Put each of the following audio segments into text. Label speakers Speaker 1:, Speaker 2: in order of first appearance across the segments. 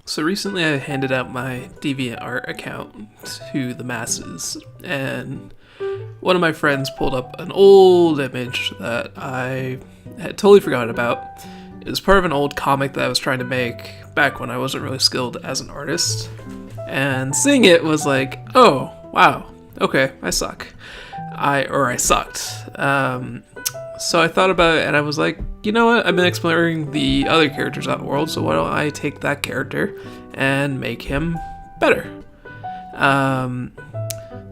Speaker 1: So recently I handed out my DeviantArt account to the masses, and one of my friends pulled up an old image that I had totally forgotten about. It was part of an old comic that I was trying to make back when I wasn't really skilled as an artist. And seeing it was like, oh, wow, okay, I suck. I sucked. So I thought about it and I was like, you know what, I've been exploring the other characters out in the world, so why don't I take that character and make him better?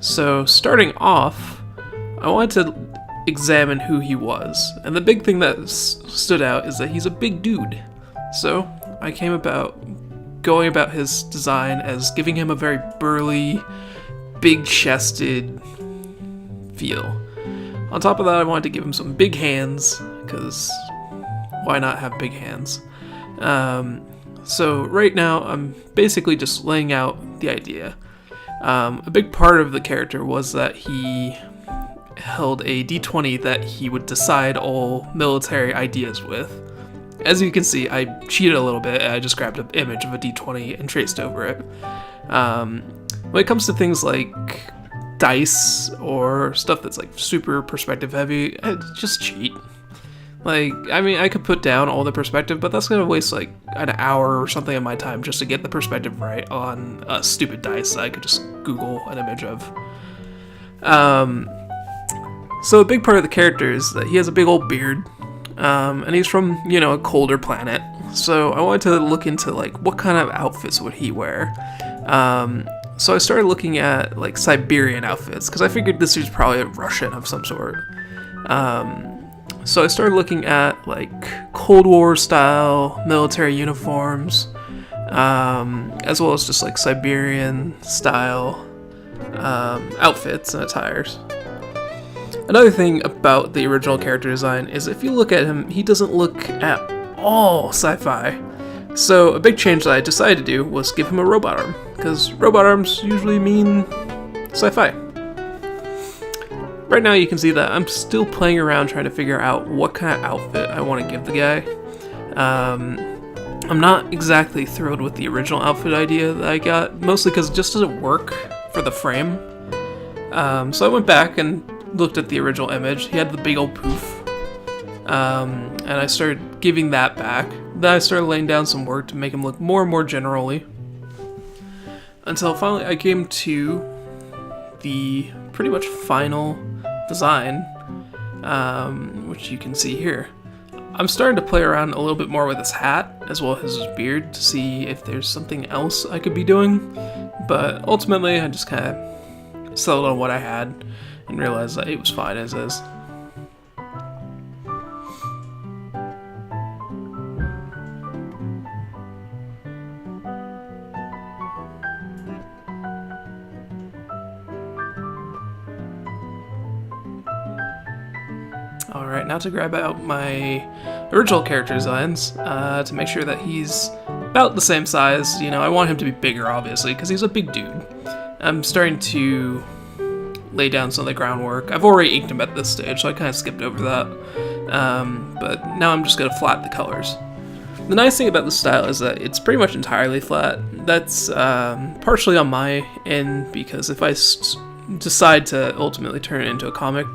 Speaker 1: So starting off, I wanted to examine who he was, and the big thing that stood out is that he's a big dude. So I came about going about his design as giving him a very burly, big-chested feel. On top of that, I wanted to give him some big hands, because why not have big hands? So right now, I'm basically just laying out the idea. A big part of the character was that he held a D20 that he would decide all military ideas with. As you can see, I cheated a little bit. I just grabbed an image of a D20 and traced over it. When it comes to things like dice or stuff that's like super perspective heavy, I just cheat. Like, I mean, I could put down all the perspective, but that's gonna waste like an hour or something of my time just to get the perspective right on a stupid dice that I could just Google an image of. So a big part of the character is that he has a big old beard, and he's from, a colder planet. So I wanted to look into like what kind of outfits would he wear. So I started looking at like Siberian outfits, because I figured this was probably a Russian of some sort. So I started looking at like Cold War style military uniforms, as well as just like Siberian style outfits and attires. Another thing about the original character design is if you look at him, he doesn't look at all sci-fi. So a big change that I decided to do was give him a robot arm, because robot arms usually mean sci-fi. Right now you can see that I'm still playing around trying to figure out what kind of outfit I want to give the guy. I'm not exactly thrilled with the original outfit idea that I got, mostly because it just doesn't work for the frame. So I went back and looked at the original image. He had the big old poof. And I started giving that back. Then I started laying down some work to make him look more and more generally. Until finally I came to the pretty much final design, which you can see here. I'm starting to play around a little bit more with his hat, as well as his beard, to see if there's something else I could be doing. But ultimately, I just kind of settled on what I had and realized that it was fine as is. Alright, now to grab out my original character designs, to make sure that he's about the same size. I want him to be bigger, obviously, because he's a big dude. I'm starting to lay down some of the groundwork. I've already inked him at this stage, so I kind of skipped over that. But now I'm just going to flat the colors. The nice thing about this style is that it's pretty much entirely flat. That's partially on my end, because if I decide to ultimately turn it into a comic,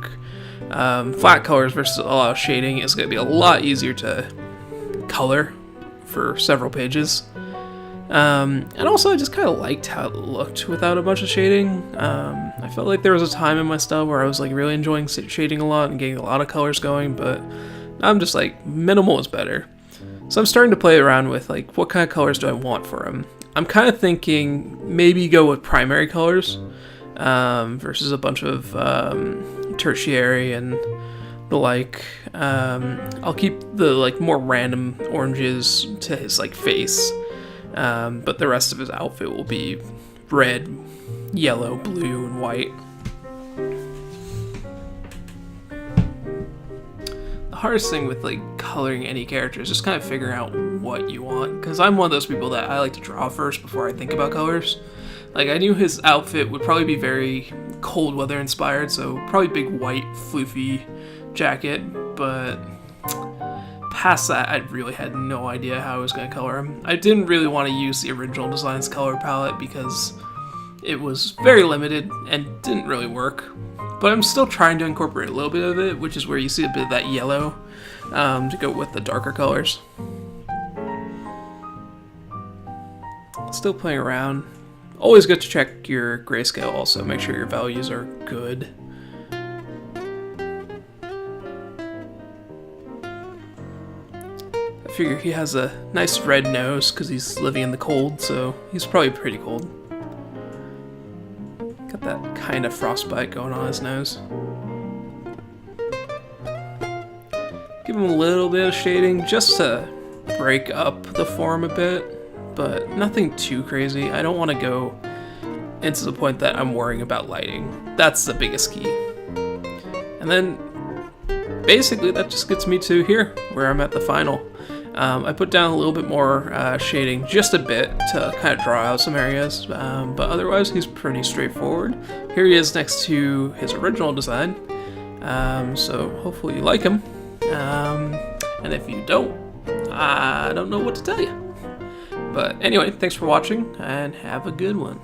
Speaker 1: flat colors versus a lot of shading is going to be a lot easier to color for several pages. And also I just kind of liked how it looked without a bunch of shading. I felt like there was a time in my style where I was like really enjoying shading a lot and getting a lot of colors going, but I'm just like, minimal is better. So I'm starting to play around with like, what kind of colors do I want for him? I'm kind of thinking maybe go with primary colors, versus a bunch of tertiary and the like. I'll keep the like more random oranges to his like face, but the rest of his outfit will be red, yellow, blue, and white. The hardest thing with like coloring any character is just kind of figuring out what you want, because I'm one of those people that I like to draw first before I think about colors. Like, I knew his outfit would probably be very cold weather inspired, so probably big white floofy jacket, but past that, I really had no idea how I was going to color him. I didn't really want to use the original design's color palette because it was very limited and didn't really work. But I'm still trying to incorporate a little bit of it, which is where you see a bit of that yellow to go with the darker colors. Still playing around. Always good to check your grayscale also, make sure your values are good. I figure he has a nice red nose because he's living in the cold, so he's probably pretty cold. Got that kind of frostbite going on his nose. Give him a little bit of shading just to break up the form a bit, but nothing too crazy. I don't want to go into the point that I'm worrying about lighting. That's the biggest key. And then basically that just gets me to here, where I'm at the final. I put down a little bit more shading, just a bit, to kind of draw out some areas, but otherwise he's pretty straightforward. Here he is next to his original design, so hopefully you like him, and if you don't, I don't know what to tell you. But anyway, thanks for watching, and have a good one.